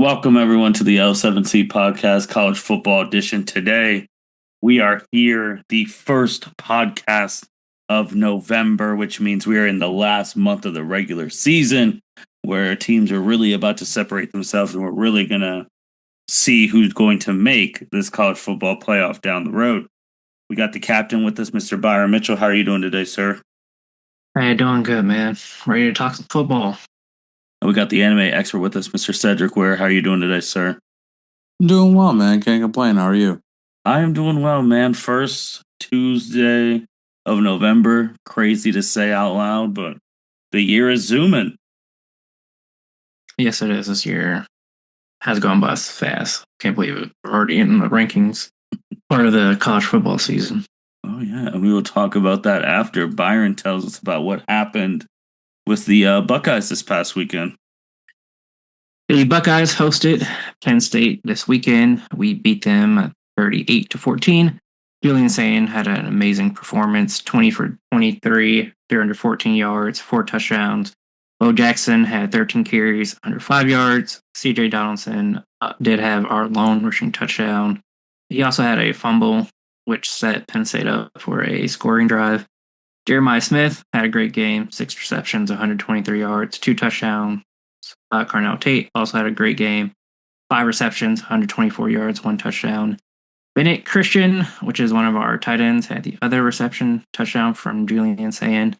Welcome everyone to the L7C podcast, college football edition. Today, we are here, the first podcast of November, which means we are in the last month of the regular season, where teams are really about to separate themselves, and we're really going to see who's going to make this college football playoff down the road. We got the captain with us, Mr. Byron Mitchell. How are you doing today, sir? Hey, doing good, man. Ready to talk some football. And we got the anime expert with us, Mr. Cedric Ware. How are you doing today, sir? Doing well, man. Can't complain. How are you? I am doing well, man. First Tuesday of November. Crazy to say out loud, but the year is zooming. Yes, it is. This year has gone by fast. Can't believe it. We're already in the rankings. Part of the college football season. Oh, yeah. And we will talk about that after Byron tells us about what happened with the Buckeyes this past weekend. The Buckeyes hosted Penn State this weekend. We beat them 38-14. Julian Sayin had an amazing performance, 20 for 23, 314 yards, 4 touchdowns. Bo Jackson had 13 carries, 105 yards. CJ Donaldson did have our lone rushing touchdown. He also had a fumble, which set Penn State up for a scoring drive. Jeremiah Smith had a great game, 6 receptions, 123 yards, 2 touchdowns. Carnell Tate also had a great game, 5 receptions, 124 yards, 1 touchdown. Bennett Christian, which is one of our tight ends, had the other reception touchdown from Julian Sayin.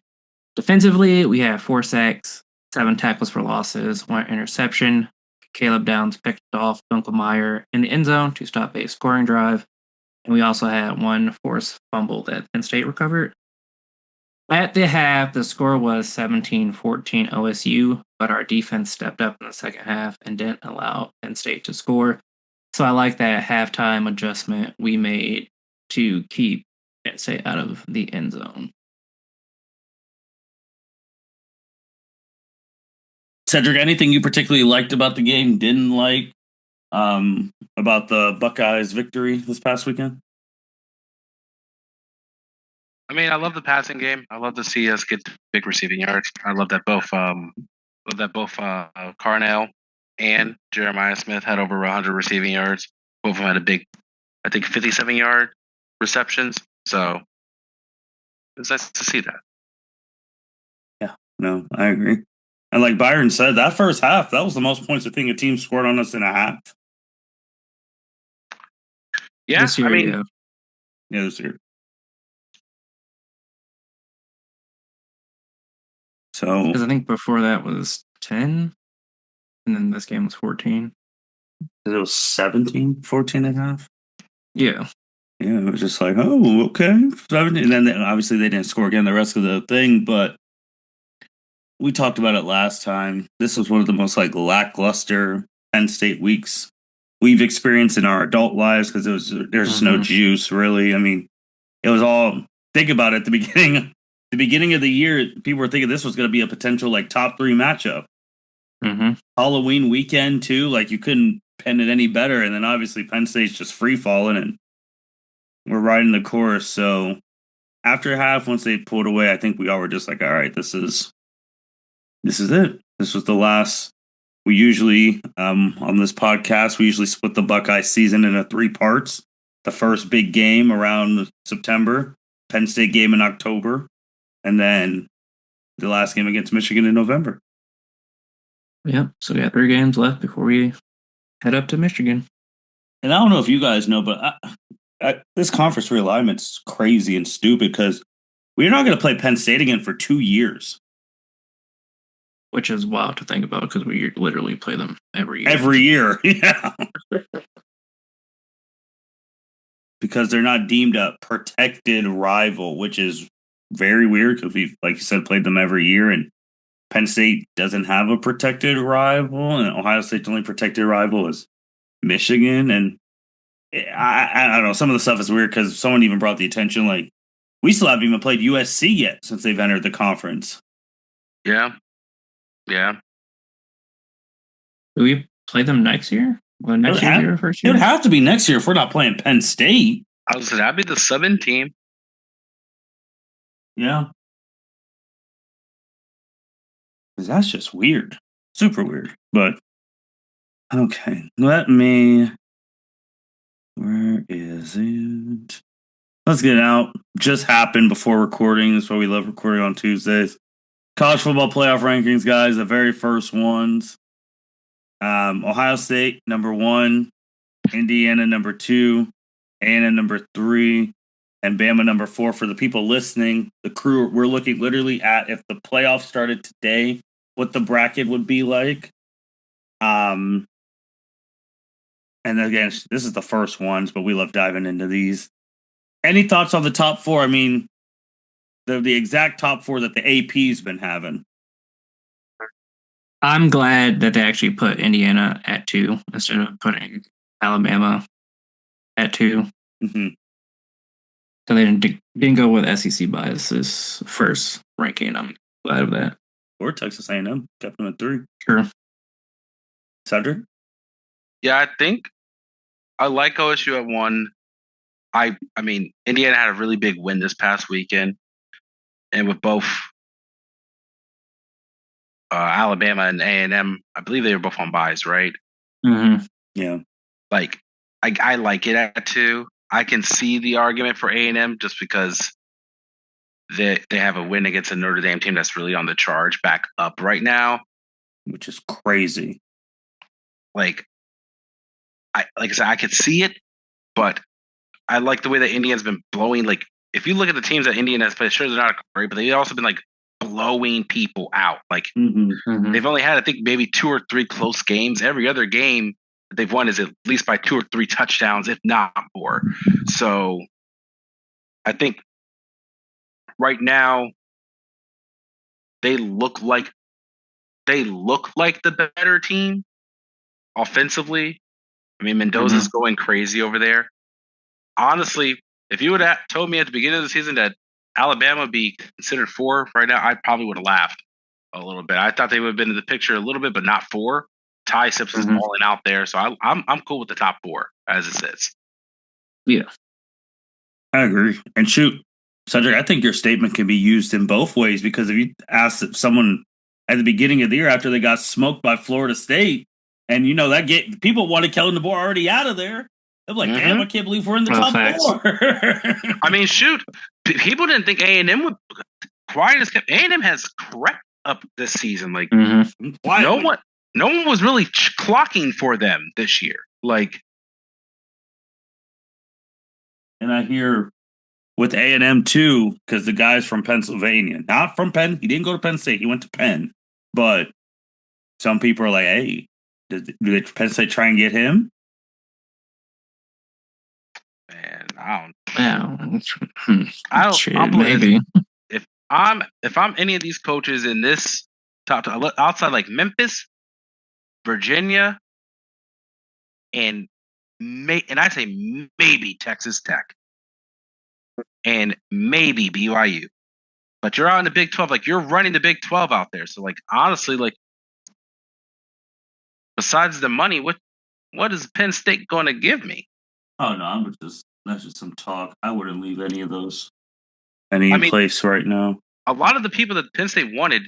Defensively, we have 4 sacks, 7 tackles for losses, 1 interception. Caleb Downs picked off Dunkelmeyer in the end zone to stop a scoring drive. And we also had 1 forced fumble that Penn State recovered. At the half, the score was 17-14 OSU, but our defense stepped up in the second half and didn't allow Penn State to score. So I like that halftime adjustment we made to keep Penn State out of the end zone. Cedric, anything you particularly liked about the game, didn't like about the Buckeyes' victory this past weekend? I mean, I love the passing game. I love to see us get big receiving yards. I love that both Carnell and Jeremiah Smith had over 100 receiving yards. Both of them had a big, I think, 57-yard receptions. So it's nice to see that. Yeah, no, I agree. And like Byron said, that first half, that was the most points I think a team scored on us in a half. Yeah, This year, I mean, Yeah, this year. So, because I think before that was 10, and then this game was 14. it was 17, 14 and a half. Yeah. Yeah, it was just like, oh, okay. 17. And then obviously they didn't score again the rest of the thing, but we talked about it last time. This was one of the most like lackluster Penn State weeks we've experienced in our adult lives because there's no juice really. I mean, it was all, think about it, the beginning of the year, people were thinking this was going to be a potential like top 3 matchup. Halloween weekend too, like you couldn't pen it any better. And then obviously Penn State's just free falling and we're riding the course. So after half, once they pulled away, I think we all were just like, all right, this is it. This was the last. We usually, on this podcast, we usually split the Buckeye season into 3 parts. The first big game around September, Penn State game in October, and then the last game against Michigan in November. Yep. So we got 3 games left before we head up to Michigan. And I don't know if you guys know, but this conference realignment's crazy and stupid because we're not going to play Penn State again for 2 years. Which is wild to think about because we literally play them every year. Every year, yeah. Because they're not deemed a protected rival, which is very weird because we've, like you said, played them every year. And Penn State doesn't have a protected rival, and Ohio State's only protected rival is Michigan. And I don't know, some of the stuff is weird because someone even brought the attention, like, we still haven't even played USC yet since they've entered the conference. Yeah. Yeah. Do we play them next year? Well, next year, first year? It would have to be next year if we're not playing Penn State. I was saying that'd be the 7 team. Yeah. Because that's just weird. Super weird. But Okay, let me. Where is it? Let's get it out. Just happened before recording. That's why we love recording on Tuesdays. College football playoff rankings, guys. The very first ones. Ohio State number 1, Indiana number 2, A&M number 3, and Bama number 4. For the people listening, the crew, we're looking literally at if the playoffs started today, what the bracket would be like. And again, this is the first ones, but we love diving into these. Any thoughts on the top 4? I mean, the exact top 4 that the AP's been having. I'm glad that they actually put Indiana at 2 instead of putting Alabama at 2. Mm-hmm. So they didn't go with SEC biases first ranking. I'm glad of that. Or Texas A&M kept them at 3. Sure. Cedric? Yeah, I think I like OSU at 1. I mean, Indiana had a really big win this past weekend, and with both Alabama and A&M, I believe they were both on buys, right? Mm-hmm. Yeah. Like, I like it at 2. I can see the argument for A&M just because they have a win against a Notre Dame team that's really on the charge back up right now, which is crazy. Like I said, I could see it, but I like the way that Indiana's been blowing. Like, if you look at the teams that Indiana has played, sure, they're not great, but they've also been like blowing people out. Like, they've only had, I think, maybe 2 or 3 close games. Every other game that they've won is at least by 2 or 3 touchdowns, if not more. So I think right now they look like the better team offensively. I mean, Mendoza's going crazy over there. Honestly, if you would have told me at the beginning of the season that Alabama would be considered 4 right now, I probably would have laughed a little bit. I thought they would have been in the picture a little bit, but not 4. Ty Sips is balling out there, so I'm cool with the top 4 as it sits. Yeah, I agree. And shoot, Cedric, I think your statement can be used in both ways, because if you asked someone at the beginning of the year after they got smoked by Florida State, and that people wanted Kellen DeBoer already out of there. I'm like, damn, I can't believe we're in the top 4. I mean, shoot, people didn't think A&M would. Quiet as kept. A&M has crept up this season. Like, no one was really clocking for them this year. Like, and I hear with A&M too, because the guy's from Pennsylvania, not from Penn. He didn't go to Penn State. He went to Penn. But some people are like, hey, did Penn State try and get him? Man, I don't. Maybe. If I'm any of these coaches in this top outside like Memphis, Virginia, and I say maybe Texas Tech, and maybe BYU, but you're out in the Big 12. Like, you're running the Big 12 out there. So, like, honestly, like, besides the money, what is Penn State going to give me? Oh no, that's just some talk. I wouldn't leave any of those in place right now. A lot of the people that Penn State wanted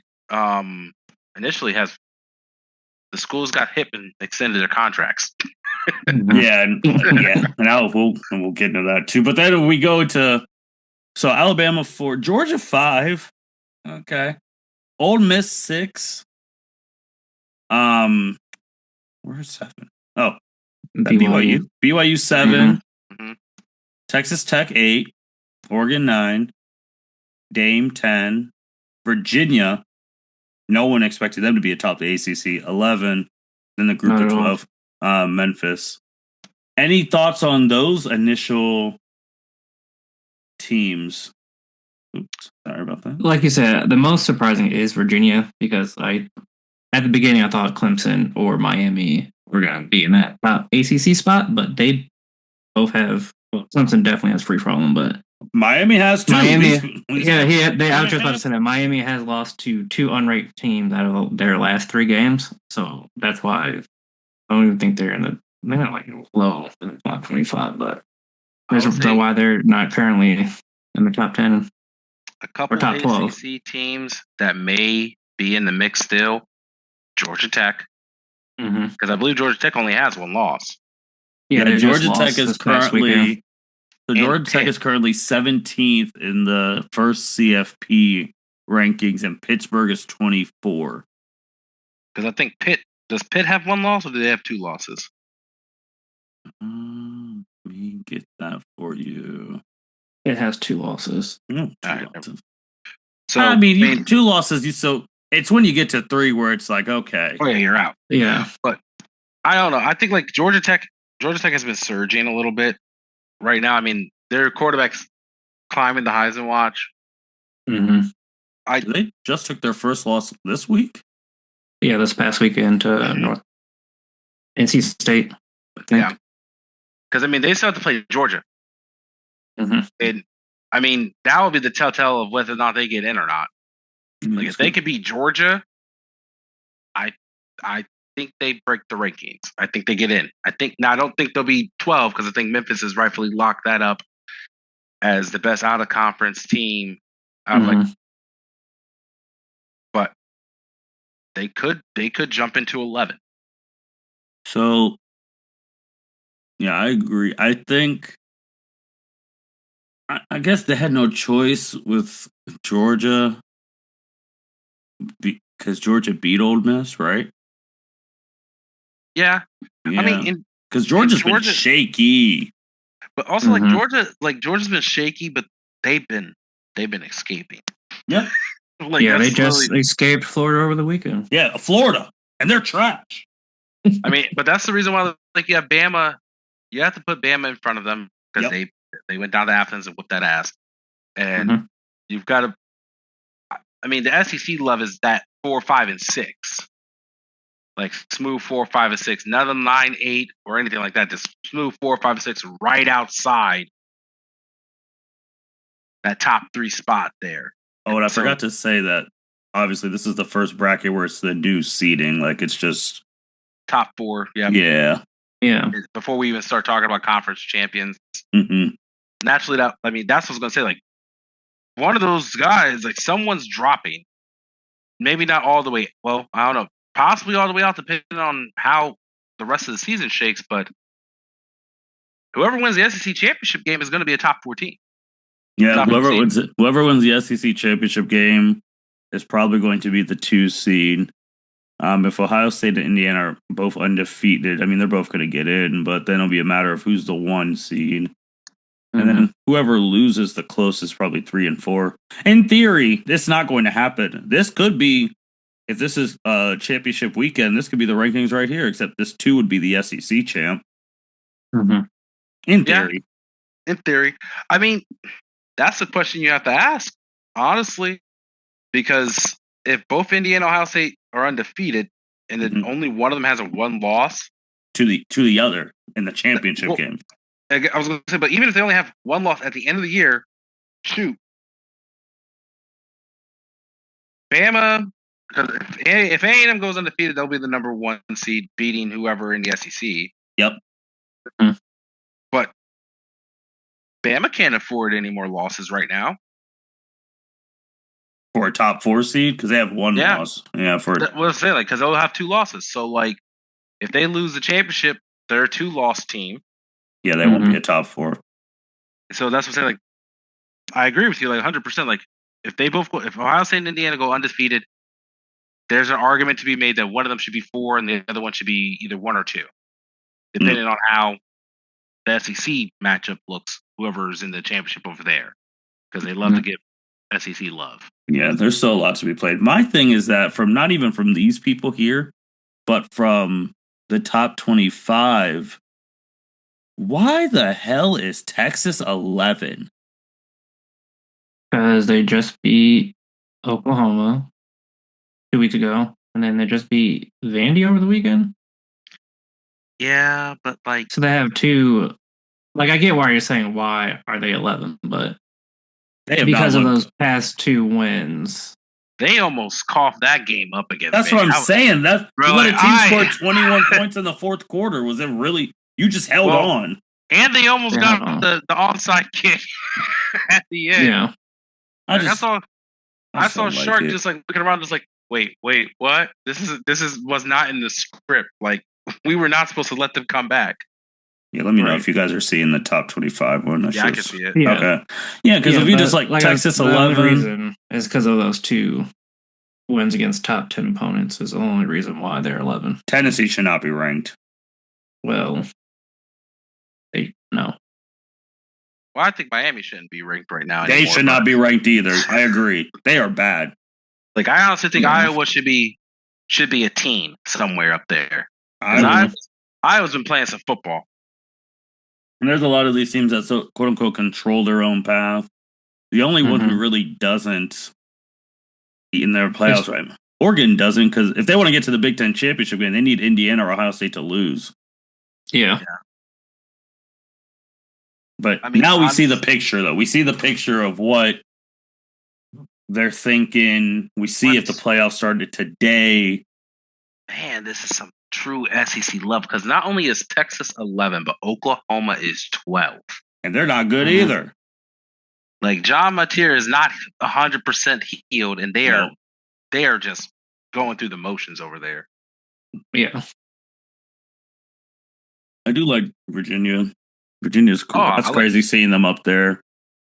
initially the schools got hip and extended their contracts. and we'll get into that too. But then we go to Alabama 4, Georgia 5, okay, Ole Miss 6, where's 7? Oh, BYU 7, Texas Tech 8, Oregon 9, Dame 10, Virginia. No one expected them to be atop the ACC 11. Then the group of 12, Memphis. Any thoughts on those initial teams? Oops, sorry about that. Like you said, the most surprising is Virginia, because at the beginning I thought Clemson or Miami were going to be in that top ACC spot, but they both have. Well, Clemson definitely has free falling, but Miami has too. I was just about to say that Miami has lost to 2 unranked teams out of their last 3 games, so that's why I don't even think they're not like low in the top 25, but there's a reason why they're not currently in the top 10. A couple or top of 12. ACC teams that may be in the mix still: Georgia Tech, Because I believe Georgia Tech only has one loss. Yeah, they just Georgia lost Tech is this past weekend. Georgia Tech is currently 17th in the first CFP rankings, and Pittsburgh is 24. Because I think does Pitt have one loss or do they have two losses? Let me get that for you. It has 2 losses. No, All right. losses. So I mean, 2 losses. It's when you get to 3 where it's like, okay. Oh yeah, you're out. Yeah. But I don't know. I think like Georgia Tech has been surging a little bit right now. I mean, their quarterback's climbing the Heisman watch. They just took their first loss this week. Yeah, this past weekend to NC State, I think. Yeah. Because I mean, they still have to play Georgia, and I mean that will be the telltale of whether or not they get in or not. Like if they could beat Georgia, I think they break the rankings. I think they get in. I don't think they'll be 12 because I think Memphis has rightfully locked that up as the best out of conference team. But they could jump into 11. So yeah, I agree. I think I guess they had no choice with Georgia because Georgia beat Ole Miss, right? Yeah. I mean, because Georgia's been shaky, but also Georgia's been shaky, but they've been escaping. Yeah, they just escaped Florida over the weekend. Yeah, Florida, and they're trash. I mean, but that's the reason why you have Bama. You have to put Bama in front of them because they went down to Athens and whooped that ass, and you've got to. I mean, the SEC love is that 4, 5, and 6. Like smooth 4, 5, and 6, none of 9, 8, or anything like that. Just smooth 4, 5, and 6, right outside that top 3 spot there. Oh, and I forgot to say that. Obviously, this is the first bracket where it's the new seeding. Like it's just top 4. Yeah. Before we even start talking about conference champions, naturally, that's what I was gonna say. Like one of those guys, like someone's dropping. Maybe not all the way. Well, I don't know. Possibly all the way out, depending on how the rest of the season shakes. But whoever wins the SEC championship game is going to be a top 4 team. Yeah, whoever wins the SEC championship game is probably going to be the 2 seed. If Ohio State and Indiana are both undefeated, I mean, they're both going to get in, but then it'll be a matter of who's the 1 seed. And then whoever loses the closest, probably 3 and 4. In theory, it's not going to happen. This could be, if this is a championship weekend, this could be the rankings right here, except this 2 would be the SEC champ. In theory. In theory. I mean, that's the question you have to ask, honestly, because if both Indiana and Ohio State are undefeated and then only one of them has a 1 loss to the other in the championship game. I was going to say, but even if they only have 1 loss at the end of the year, shoot. Bama, because if A&M goes undefeated, they'll be the number 1 seed, beating whoever in the SEC. Yep. But Bama can't afford any more losses right now. For a top 4 seed? Because they have 1 loss. Yeah, because they'll have 2 losses. So, like, if they lose the championship, they're a 2-loss team. Yeah, they won't be a top 4. So that's what I'm saying. Like, I agree with you, like 100%. Like, if Ohio State and Indiana go undefeated, there's an argument to be made that one of them should be 4 and the other one should be either 1 or 2, depending on how the SEC matchup looks. Whoever's in the championship over there, because they love to give SEC love. Yeah, there's still a lot to be played. My thing is that not even from these people here, but from the top 25. Why the hell is Texas 11? Because they just beat Oklahoma 2 weeks ago, and then they just beat Vandy over the weekend. Yeah, but like, so they have 2. Like, I get why you're saying why are they 11, but because of those past 2 wins. They almost coughed that game up again. That's what I'm saying. You let a team score 21 points in the 4th quarter. Was it really? You just held on. And they almost got the onside kick at the end. Yeah. I saw Shark just like looking around, just like, wait, what? This was not in the script. Like we were not supposed to let them come back. Yeah, let me know if you guys are seeing the top 25 one. Yeah, I can see it. Yeah. Okay. Yeah, because if you just Texas the 11. only reason is because of those 2 wins against top 10 opponents is the only reason why they're 11. Tennessee should not be ranked. Well, no. Well, I think Miami shouldn't be ranked right now. They should not be ranked either. I agree. They are bad. Like I honestly think Iowa should be a team somewhere up there. Iowa's been playing some football. And there's a lot of these teams that quote unquote control their own path. The only one who really doesn't in their playoffs right now. Oregon doesn't, because if they want to get to the Big Ten championship game, they need Indiana or Ohio State to lose. Yeah. But now we see the picture, though. We see the picture of what they're thinking. We see if the playoffs started today. Man, this is some true SEC love, because not only is Texas 11, but Oklahoma is 12. And they're not good either. Like, John Mateer is not 100% healed, and they are just going through the motions over there. Yeah. I do like Virginia. Virginia's cool. That's crazy seeing them up there.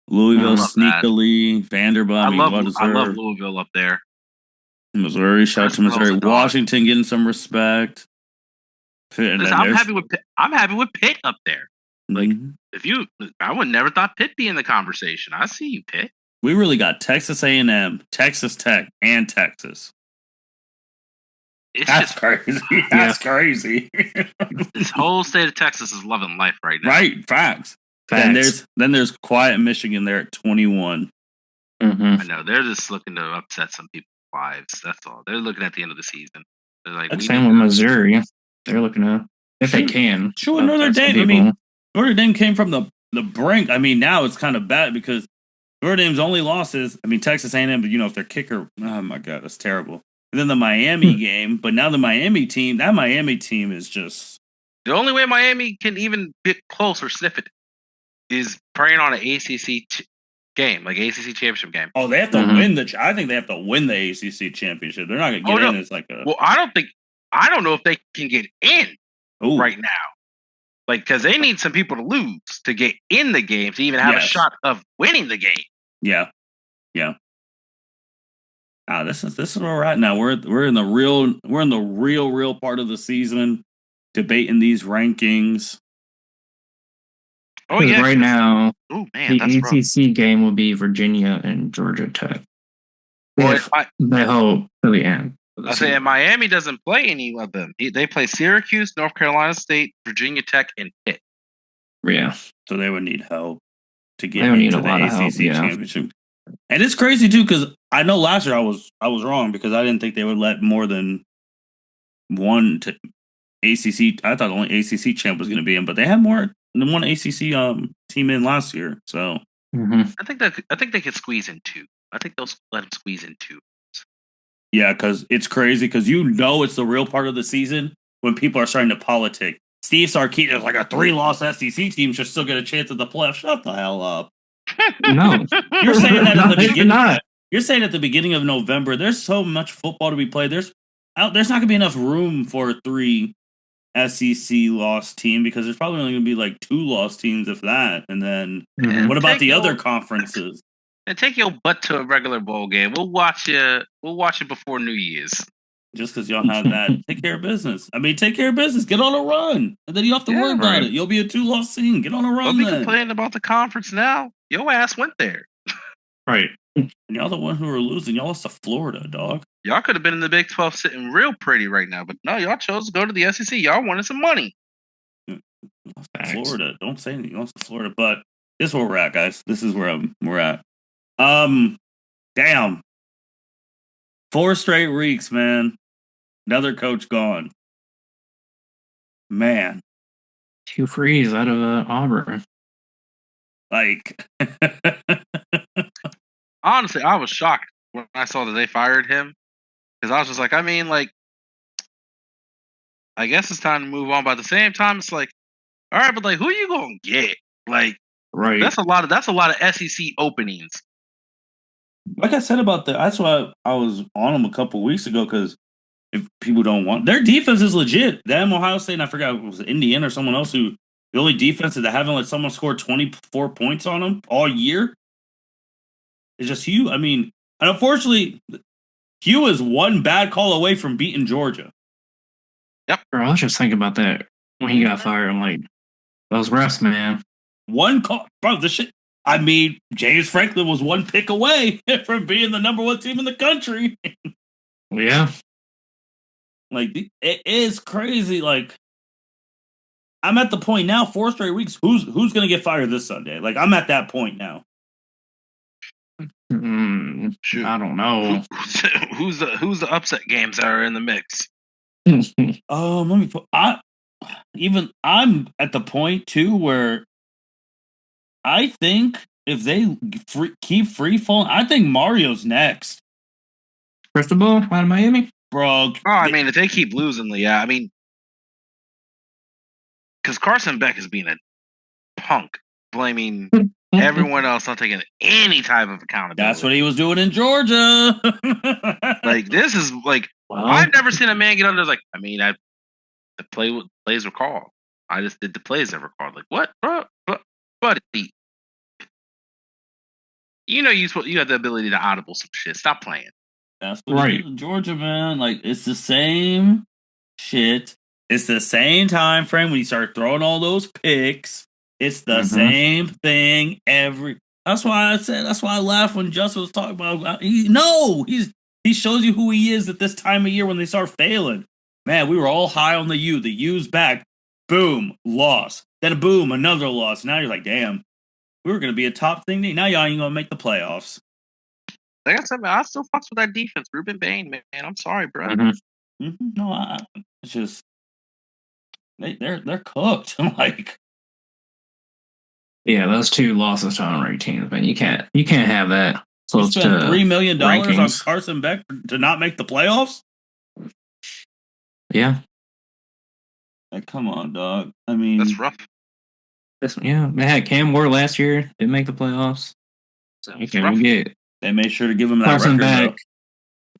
Louisville sneakily. Vanderbilt. I love Louisville up there. Missouri. Shout out to Missouri. Washington getting some respect. I'm happy with Pitt up there. Like, I would never thought Pitt be in the conversation. I see you, Pitt. We really got Texas A&M, Texas Tech, and Texas. That's crazy. That's crazy. This whole state of Texas is loving life right now. Right, facts. Then there's quiet Michigan there at 21. I know they're just looking to upset some people's lives. That's all. They're looking at the end of the season. They're like, same with Missouri. They're looking at if they can. Sure, Notre Dame. I mean, Notre Dame came from the brink. I mean, now it's kind of bad because Notre Dame's only losses. I mean, Texas A&M, but if their kicker, oh my god, that's terrible. And then the Miami game, but now the Miami team is just the only way Miami can even get close or sniff it is praying on an ACC game, like ACC championship game. Oh, they have to win I think they have to win the ACC championship. They're not going to get in. It's like well, I don't know if they can get in right now. Like, because they need some people to lose to get in the game to even have a shot of winning the game. Yeah. This is where we're at now. We're in the real part of the season, debating these rankings. Oh yeah, right now, the ACC game will be Virginia and Georgia Tech. Well, they hope to the end. I say Miami doesn't play any of them. They play Syracuse, North Carolina State, Virginia Tech, and Pitt. Yeah, so they would need help to get into the ACC championship. And it's crazy too, because I know last year I was wrong because I didn't think they would let more than one ACC. I thought only ACC champ was going to be in, but they had more than one ACC team in last year. So I think they could squeeze in 2. I think they'll let them squeeze in 2. Yeah, because it's crazy because it's the real part of the season when people are starting to politic. Steve Sarkisian is like a 3-loss SEC team should still get a chance at the playoffs. Shut the hell up. No, you're saying that at the beginning. You're saying at the beginning of November. There's so much football to be played. There's not going to be enough room for 3 SEC loss team because there's probably only going to be like 2 loss teams, if that. And then what about the other conferences? And take your butt to a regular bowl game. We'll watch it before New Year's. Just because y'all have that, take care of business. I mean, take care of business. Get on a run, and then you don't have to worry about it. You'll be a 2-loss team. Get on a run. Don't be complaining about the conference now. Your ass went there. Right. And y'all the one who are losing. Y'all lost to Florida, dog. Y'all could have been in the Big 12 sitting real pretty right now, but no, y'all chose to go to the SEC. Y'all wanted some money. Florida. Don't say anything. You lost to Florida, but this is where we're at, guys. This is where we're at. Damn. 4 straight weeks, man. Another coach gone. Man. Hugh Freeze out of Auburn. Like, honestly, I was shocked when I saw that they fired him because I was just like, I mean, like, I guess it's time to move on. But at the same time, it's like, all right, but like, who are you gonna get? Like, right? That's a lot of SEC openings. Like I said about that's why I was on them a couple weeks ago because if people don't want their defense is legit. Them Ohio State, and I forgot it was Indiana or someone else who the only defense that haven't let someone score 24 points on them all year is just Hugh. I mean, and unfortunately, Hugh is one bad call away from beating Georgia. Bro, I was just thinking about that when he got fired. I'm like, those refs, man. One call, bro. This shit. I mean, James Franklin was one pick away from being the number one team in the country. Yeah. Like it is crazy. Like I'm at the point now, 4 straight weeks. Who's gonna get fired this Sunday? Like I'm at that point now. Shoot. I don't know. Who's the upset games that are in the mix? Let me put. I'm at the point too where I think if they keep free falling, I think Mario's next, Cristobal out of Miami? bro. Oh, I mean, if they keep losing, yeah, I mean, because Carson Beck is being a punk, blaming everyone else, not taking any type of accountability. That's what he was doing in Georgia. Like this is like I've never seen a man get under. Like I mean, the plays were called. I just did the plays that were called. Like what, bro, buddy? You know you have the ability to audible some shit. Stop playing. That's what he did in Georgia, man. Like it's the same shit. It's the same time frame when you start throwing all those picks. It's the same thing every. That's why I said. That's why I laughed when Justin was talking about. He shows you who he is at this time of year when they start failing. Man, we were all high on the U. The U's back. Boom, loss. Then boom, another loss. Now you're like, damn, we were gonna be a top thing. Now y'all ain't gonna make the playoffs. Like I said, man, I still fucks with that defense. Ruben Bain, man. I'm sorry, bro. No, it's just they're cooked. I'm like, yeah, those two losses to unranked teams, man. You can't have that. You spent $3 million on Carson Beck to not make the playoffs. Yeah. Like, come on, dog. I mean, that's rough. Yeah, they had Cam Ward last year. Didn't make the playoffs. So you can't get. They made sure to give him that Carson record, back. though.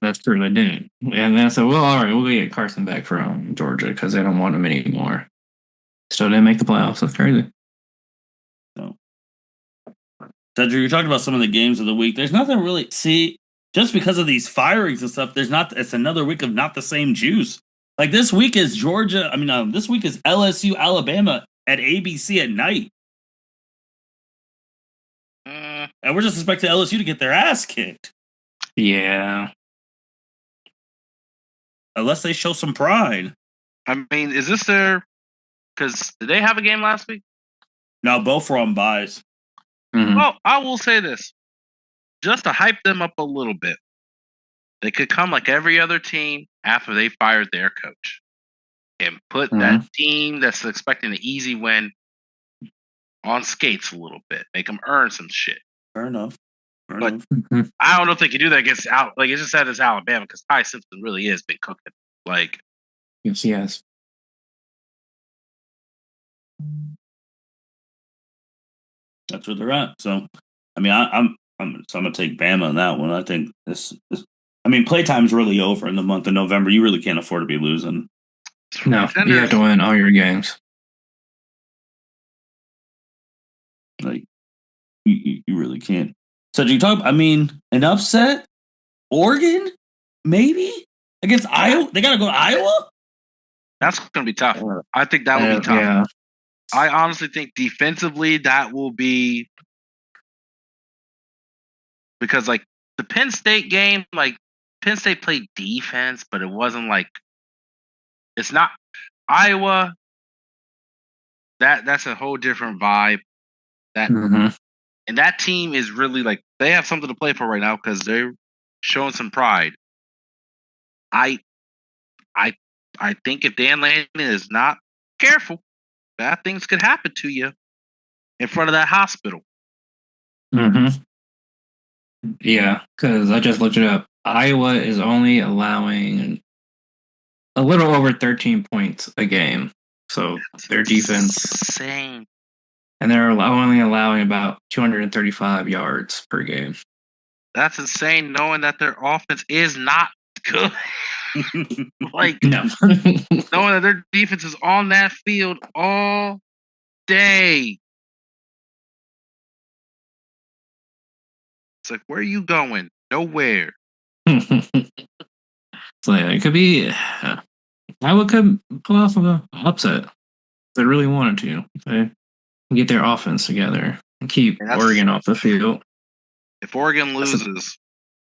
That's true, they didn't. And then I said, well, all right, we'll get Carson back from Georgia because they don't want him anymore. Still didn't make the playoffs. That's crazy. So, Cedric, you're talking about some of the games of the week. There's nothing really. See, just because of these firings and stuff, there's not. It's another week of not the same juice. Like this week is Georgia. I mean, this week is LSU, Alabama at ABC at night. And we're just expecting LSU to get their ass kicked. Yeah. Unless they show some pride. I mean, is this their... Because did they have a game last week? No, both were on buys. Well, I will say this. Just to hype them up a little bit. They could come like every other team after they fired their coach. And put that team that's expecting an easy win on skates a little bit. Make them earn some shit. Fair enough. I don't know if they can do that against like it's just that it's Alabama because Ty Simpson really has been cooking. Like yes. That's where they're at. So, I mean, I'm gonna take Bama on that one. I think this I mean, playtime's really over in the month of November. You really can't afford to be losing. No, you have to win all your games. Like, you really can't. So, do you talk? I mean, an upset, Oregon, maybe against Iowa. They gotta go to Iowa. That's gonna be tough. I think that will be tough. Yeah. I honestly think defensively that will be because like the Penn State game, like Penn State played defense, but it wasn't like it's not Iowa. That's a whole different vibe. That and that team is really like they have something to play for right now because they're showing some pride. I think if Dan Lanning is not careful, bad things could happen to you in front of that hospital. Yeah, because I just looked it up. Iowa is only allowing a little over 13 points a game. So their defense... Insane. And they're only allowing about 235 yards per game. That's insane. Knowing that their offense is not good, like No. knowing that their defense is on that field all day. It's like, where are you going? Nowhere. So yeah, it could be. Iowa could pull off an upset if they really wanted to. If they get their offense together and keep And that's- Oregon off the field. If Oregon loses,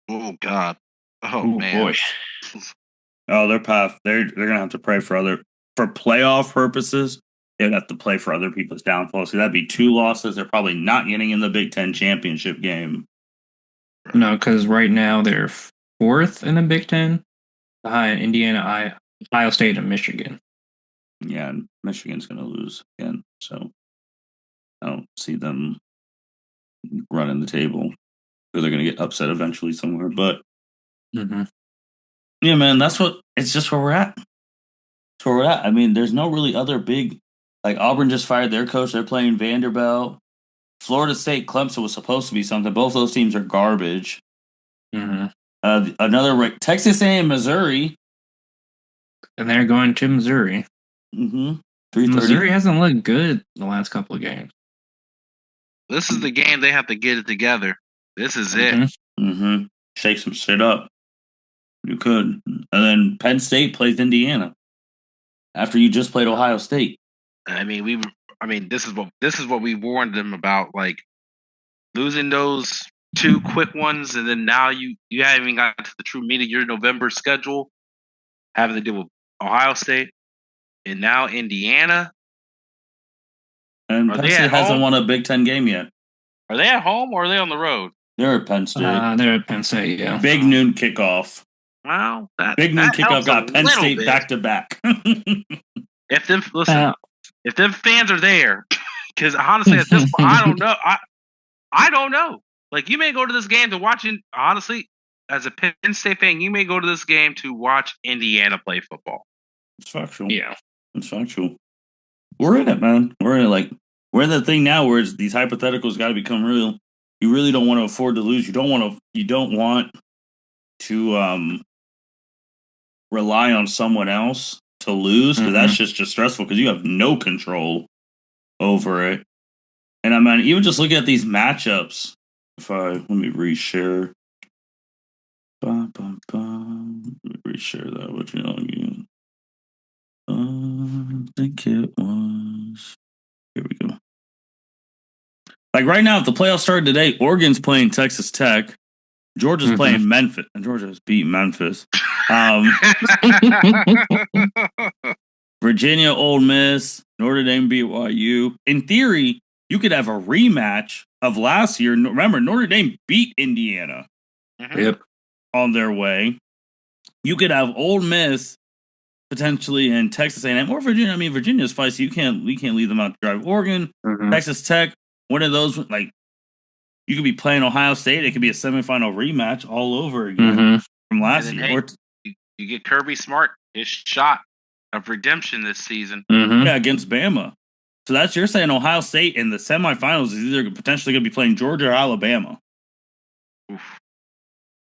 oh god, oh Oh man, boy. Oh, their path. They're gonna have to pray for playoff purposes. They'd have to play for other people's downfall. So that'd be 2 losses. They're probably not getting in the Big Ten championship game. No, because right now they're 4th in the Big Ten, behind Indiana, Ohio State, and Michigan. Yeah, and Michigan's gonna lose again. So I don't see them running the table. Or they're gonna get upset eventually somewhere. But yeah, man, it's just where we're at. That's where we're at. I mean, there's no really other big, like Auburn just fired their coach. They're playing Vanderbilt. Florida State, Clemson was supposed to be something. Both those teams are garbage. Another Texas A&M, Missouri, and they're going to Missouri. 3:30. Missouri hasn't looked good the last couple of games. This is the game they have to get it together. This is it. Shake some shit up. You could. And then Penn State plays Indiana after you just played Ohio State. I mean, this is what we warned them about, like losing those 2 quick ones, and then now you haven't even got to the true meat of your November schedule, having to deal with Ohio State and now Indiana. And Penn State hasn't won a Big Ten game yet. Are they at home or are they on the road? They're at Penn State. They're at Penn State, yeah. Big noon kickoff. Well, Big noon kickoff got Penn State back to back. If them fans are there, because honestly, at this point, I don't know. I don't know. Like, you may go to this game to watch. Honestly, as a Penn State fan, you may go to this game to watch Indiana play football. It's factual. Yeah, it's factual. We're in it, man. We're in it. Like, we're in the thing now where these hypotheticals got to become real. You really don't want to afford to lose. You don't want to rely on someone else to lose, because that's just stressful because you have no control over it. And I mean, even just looking at these matchups, let me reshare. Let me reshare that with you again. I think it was. Here we go. Like right now, if the playoffs started today, Oregon's playing Texas Tech. Georgia's playing Memphis, and Georgia's beat Memphis. Virginia, Ole Miss, Notre Dame, BYU. In theory, you could have a rematch of last year. Remember, Notre Dame beat Indiana. Yep. On their way. You could have Ole Miss potentially and Texas A&M or Virginia. I mean, Virginia's feisty. We can't leave them out to drive. Oregon, Texas Tech. One of those, like, you could be playing Ohio State. It could be a semifinal rematch all over again from last year. Hey, you get Kirby Smart his shot of redemption this season. Yeah, against Bama. So you're saying Ohio State in the semifinals is either potentially going to be playing Georgia or Alabama. Oof.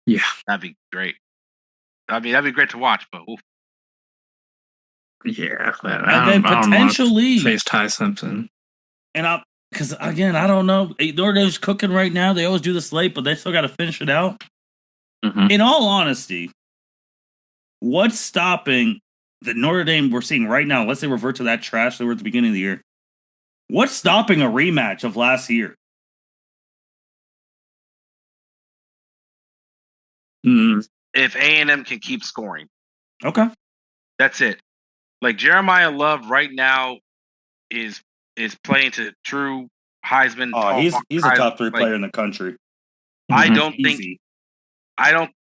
Yeah, that'd be great. I mean, that'd be great to watch, but oof. Yeah, and then potentially face Ty Simpson. And because again, I don't know. Notre Dame's cooking right now. They always do this late, but they still got to finish it out. In all honesty, what's stopping the Notre Dame we're seeing right now? Let's say revert to that trash they were at the beginning of the year. What's stopping a rematch of last year? If A&M can keep scoring. Okay. That's it. Like, Jeremiah Love right now is playing to true Heisman. Oh, he's a top 3 player in the country. I don't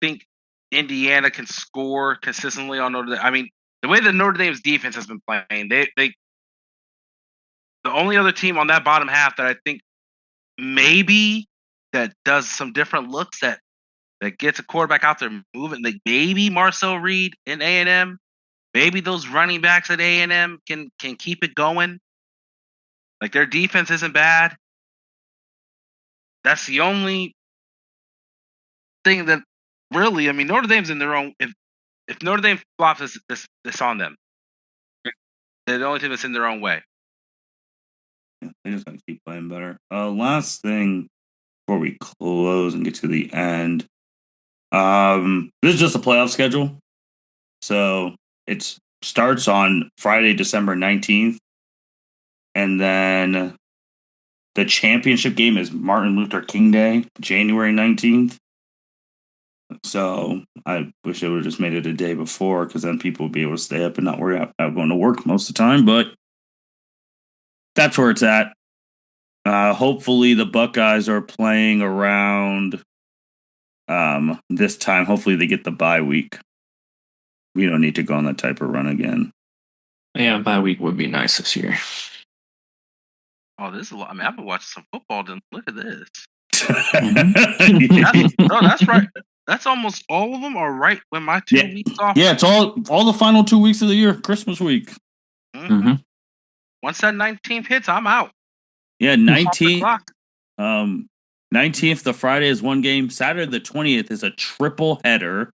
think Indiana can score consistently on Notre Dame. I mean, the way that Notre Dame's defense has been playing, they the only other team on that bottom half that I think maybe that does some different looks that gets a quarterback out there moving, like maybe Marcel Reed in A&M, maybe those running backs at A&M can keep it going. Like, their defense isn't bad. That's the only thing that really, I mean, Notre Dame's in their own. If Notre Dame flops, this on them. They're the only team that's in their own way. Yeah, they just gotta keep playing better. Last thing before we close and get to the end. This is just a playoff schedule. So it starts on Friday, December 19th. And then the championship game is Martin Luther King Day, January 19th. So I wish they would have just made it a day before, because then people would be able to stay up and not worry about going to work most of the time. But that's where it's at. Hopefully the Buckeyes are playing around this time. Hopefully they get the bye week. We don't need to go on that type of run again. Yeah, bye week would be nice this year. Oh, this is a lot. I mean, I've been watching some football. Then look at this. That's right. That's almost all of them are right when my 2 weeks off. Yeah, it's all the final 2 weeks of the year, Christmas week. Mm-hmm. Once that 19th hits, I'm out. Yeah, 19th. 19th, the Friday is one game. Saturday, the 20th, is a triple header.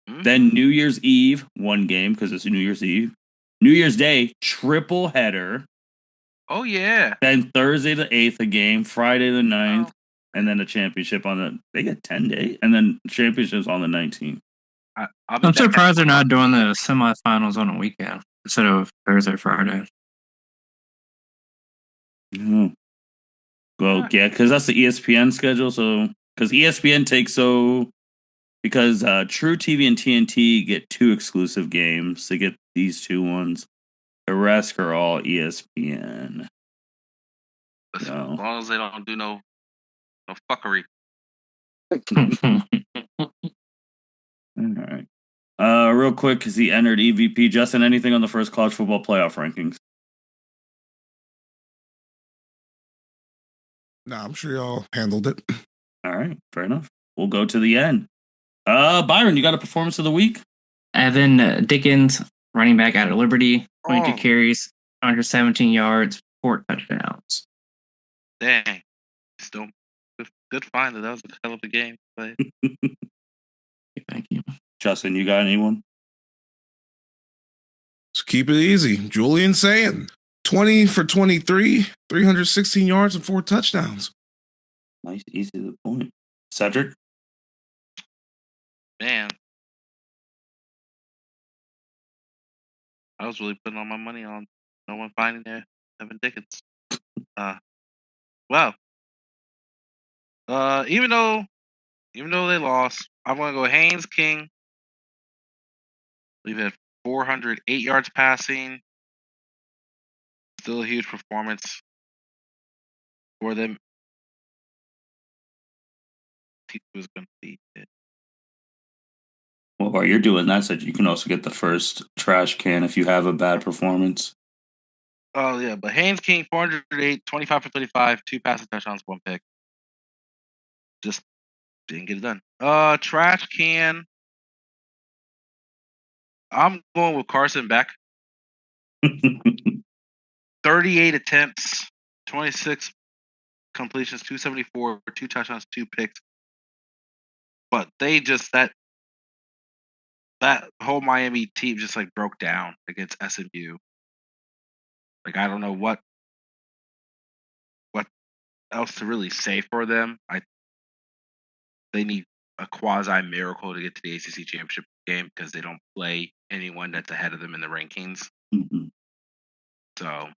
Mm-hmm. Then New Year's Eve, one game because it's New Year's Eve. New Year's Day, triple header. Oh, yeah. Then Thursday the 8th, a game. Friday the 9th. And then the championship they get 10 days. And then championships on the 19th. I'm surprised they're not doing the semifinals on a weekend instead of Thursday, Friday. Well, yeah, because that's the ESPN schedule. So, because ESPN takes because True TV and TNT get 2 exclusive games. They get these 2 ones. The rest are all ESPN. Listen, as long as they don't do no fuckery. All right. Real quick, because he entered EVP. Justin, anything on the first college football playoff rankings? Nah, I'm sure y'all handled it. All right, fair enough. We'll go to the end. Byron, you got a performance of the week? Evan Dickens, running back out of Liberty, 22 carries, 117 yards, 4 touchdowns. Dang. Still good find that was a hell of a game. But... Thank you. Justin, you got anyone? Let's keep it easy. Julian saying 20 for 23, 316 yards and 4 touchdowns. Nice, easy to the point. Cedric? Man. I was really putting all my money on no one finding there. Evan Dickens. Even though they lost, I'm gonna go Haynes King. We've had 408 yards passing. Still a huge performance for them. Who's gonna beat it? Well, while you're doing that, so you can also get the first trash can if you have a bad performance. Oh, yeah, but Haynes King, 408, 25 for 35, 2 passing touchdowns, 1 pick. Just didn't get it done. Trash can. I'm going with Carson Beck. 38 attempts, 26 completions, 274, 2 touchdowns, 2 picks. But they just that whole Miami team just like broke down against SMU. Like, I don't know what else to really say for them. They need a quasi miracle to get to the ACC championship game because they don't play anyone that's ahead of them in the rankings. Mm-hmm. So,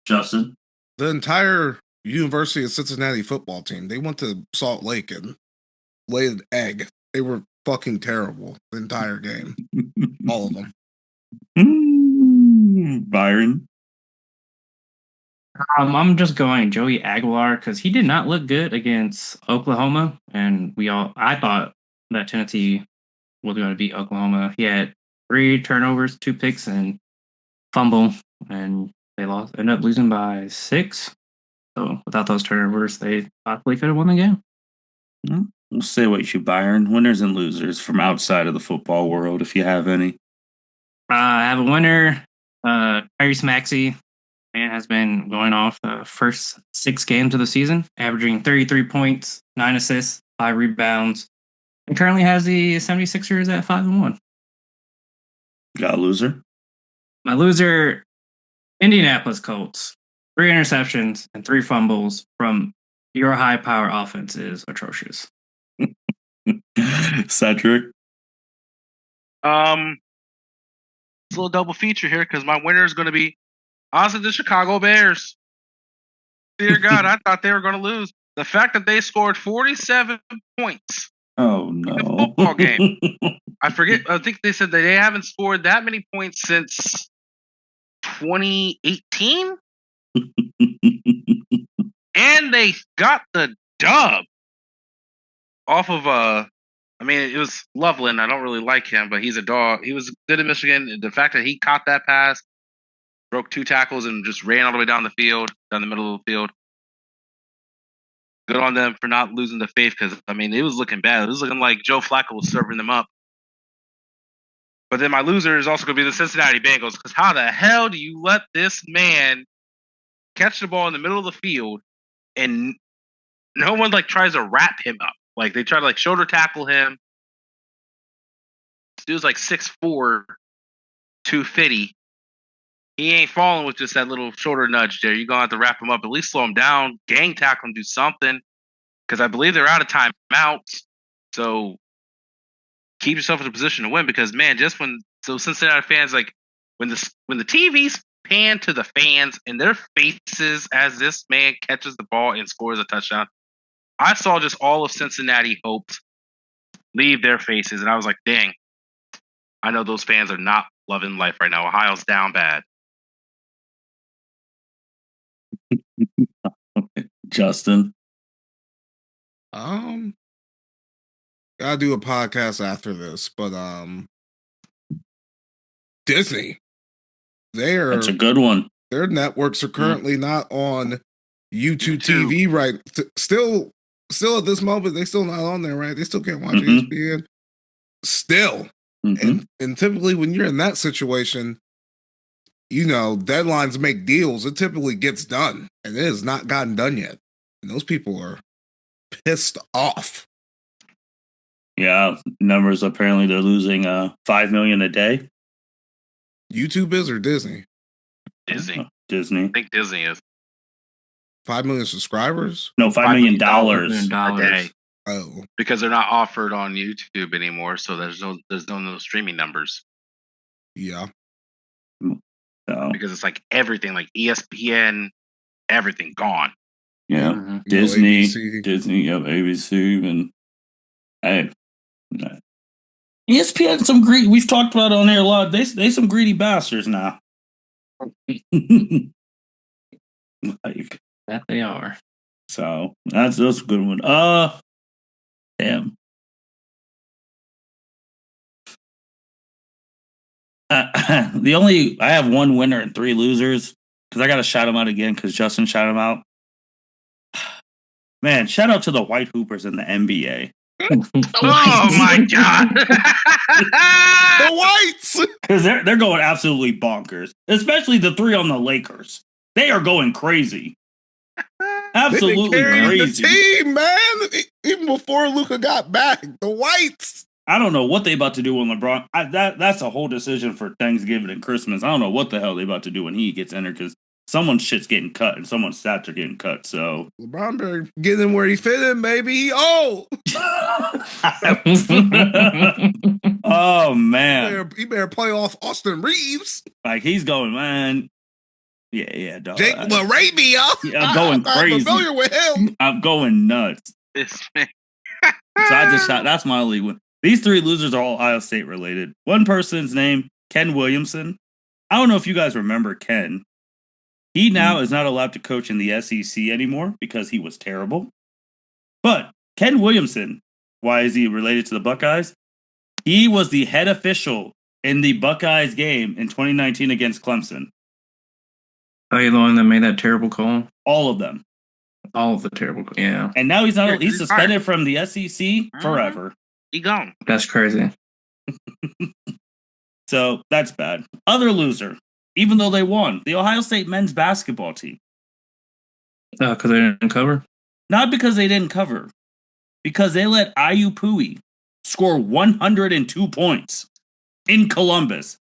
Justin, the entire University of Cincinnati football team, they went to Salt Lake and laid an egg. They were fucking terrible the entire game. All of them. Byron? I'm just going Joey Aguilar because he did not look good against Oklahoma, and I thought that Tennessee was going to beat Oklahoma. He had 3 turnovers, 2 picks, and fumble, and they ended up losing by 6. So without those turnovers, they possibly could have won the game. We'll say what you, Byron. Winners and losers from outside of the football world, if you have any. I have a winner, Tyrese Maxey. and has been going off the first 6 games of the season, averaging 33 points, 9 assists, 5 rebounds, and currently has the 76ers at 5-1. Got a loser? My loser, Indianapolis Colts. 3 interceptions and 3 fumbles from your high-power offense is atrocious. Cedric? It's a little double feature here because my winner is going to be honestly the Chicago Bears. Dear God, I thought they were going to lose. The fact that they scored 47 points Oh, in no. a football game. I think they said that they haven't scored that many points since 2018. And they got the dub off of it was Loveland. I don't really like him, but he's a dog. He was good at Michigan. The fact that he caught that pass, broke 2 tackles, and just ran all the way down the middle of the field. Good on them for not losing the faith because, it was looking bad. It was looking like Joe Flacco was serving them up. But then my loser is also going to be the Cincinnati Bengals because how the hell do you let this man catch the ball in the middle of the field and no one tries to wrap him up? They try to shoulder tackle him. This dude's 6'4", 250. He ain't falling with just that little shoulder nudge there. You're going to have to wrap him up, at least slow him down, gang tackle him, do something. Because I believe they're out of timeouts. So keep yourself in a position to win because, man, Cincinnati fans, when the TVs pan to the fans and their faces as this man catches the ball and scores a touchdown, I saw just all of Cincinnati hopes leave their faces. And I was like, dang, I know those fans are not loving life right now. Ohio's down bad. Justin? Gotta do a podcast after this, but Disney. That's a good one. Their networks are currently not on YouTube TV, right? Still at this moment, they still not on there, right? They still can't watch ESPN. Still. And typically when you're in that situation, deadlines make deals. It typically gets done. And it has not gotten done yet. And those people are pissed off. Yeah, numbers apparently they're losing $5 million a day. YouTube is or Disney? Disney. Disney. I think Disney is. 5 million subscribers? No, $5 million a day. Oh, because they're not offered on YouTube anymore, so there's no streaming numbers. Yeah. So. Because it's everything, ESPN, everything gone. Yeah, Disney, ABC, and ESPN. Some greedy. We've talked about it on here a lot. They some greedy bastards now. That they are. So that's a good one. Damn. I have one winner and 3 losers because I got to shout him out again because Justin shouted him out. Man, shout out to the White Hoopers in the NBA. Oh my God. The Whites! Because they're going absolutely bonkers. Especially the 3 on the Lakers. They are going crazy. Absolutely crazy. The team, man. Even before Luka got back, the Whites. I don't know what they about to do when LeBron. That's a whole decision for Thanksgiving and Christmas. I don't know what the hell they about to do when he gets entered because someone's shit's getting cut and someone's stats are getting cut. So LeBron better get in where he fit in, baby. Oh, oh man, he better play off Austin Reeves. He's going, man. Yeah, dog. Jake Arabia. I'm going crazy. I'm familiar with him. I'm going nuts. This man. So I just shot. That's my only one. These 3 losers are all Ohio State related. One person's name, Ken Williamson. I don't know if you guys remember Ken. He now is not allowed to coach in the SEC anymore because he was terrible. But Ken Williamson, why is he related to the Buckeyes? He was the head official in the Buckeyes game in 2019 against Clemson. Oh, you're the one that made that terrible call? All of them. All of the terrible calls, yeah. And now he's suspended from the SEC forever. He gone. That's crazy. So that's bad. Other loser, even though they won. The Ohio State men's basketball team. Because they didn't cover? Not because they didn't cover. Because they let Ayu Pui score 102 points in Columbus.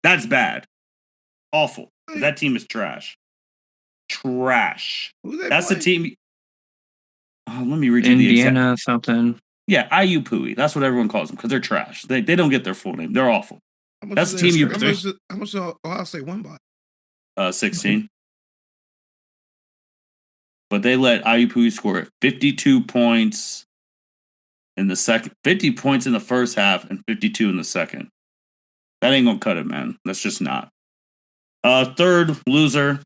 That's bad. Awful. That team is trash. Trash. That's the team. Oh, let me read you the exact. Indiana something. Yeah, Ayu Pui. That's what everyone calls them because they're trash. They don't get their full name. They're awful. That's the team you. How much did Ohio State won by? 16. But they let Ayu Pui score 52 points in the second, 50 points in the first half, and 52 in the second. That ain't gonna cut it, man. That's just not. Third loser,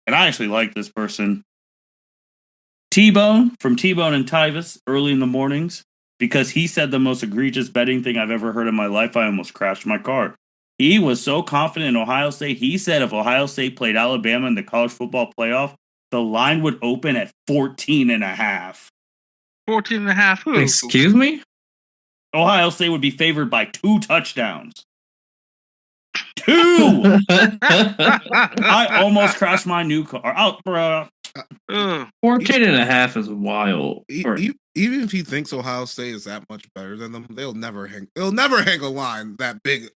and I actually like this person. T-Bone from T-Bone and Tyvis early in the mornings because he said the most egregious betting thing I've ever heard in my life. I almost crashed my car. He was so confident in Ohio State. He said if Ohio State played Alabama in the college football playoff, the line would open at 14.5. 14.5. Excuse me? Ohio State would be favored by 2 touchdowns. 2! I almost crashed my new car. Out, bro. 14.5 is wild. Even if he thinks Ohio State is that much better than them, they'll never hang a line that big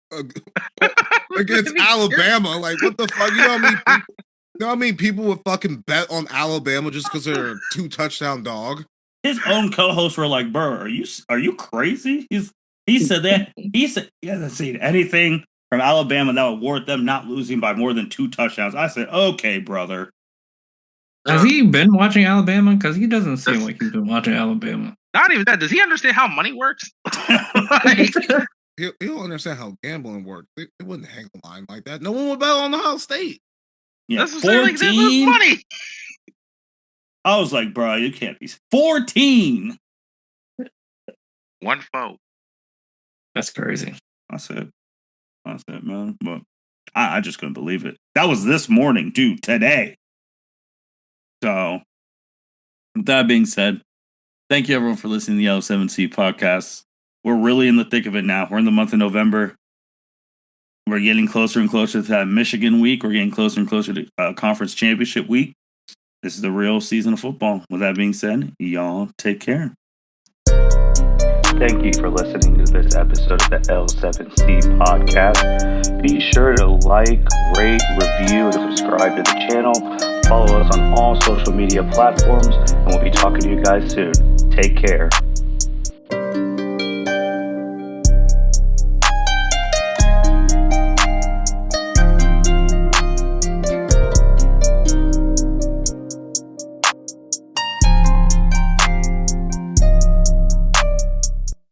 against Alabama. Like, what the fuck? You know how many people would fucking bet on Alabama just because they're a 2 touchdown dog? His own co-hosts were like, "Bro, are you crazy?" He said that he hasn't seen anything from Alabama that would warrant them not losing by more than 2 touchdowns. I said, "Okay, brother." Has he been watching Alabama? Because he doesn't seem like he's been watching Alabama. Not even that. Does he understand how money works? He'll understand how gambling works. They wouldn't hang a line like that. No one would bet on Ohio State. Yeah, that's 14. Like, they lose money. I was like, bro, you can't be 14. One foe. That's crazy. That's it, man. But I just couldn't believe it. That was this morning, dude, today. So, with that being said, thank you everyone for listening to the L7C podcast. We're really in the thick of it now. We're in the month of November. We're getting closer and closer to that Michigan week. We're getting closer and closer to conference championship week. This is the real season of football. With that being said, y'all take care. Thank you for listening to this episode of the L7C podcast. Be sure to like, rate, review, and subscribe to the channel. Follow us on all social media platforms, and we'll be talking to you guys soon. Take care.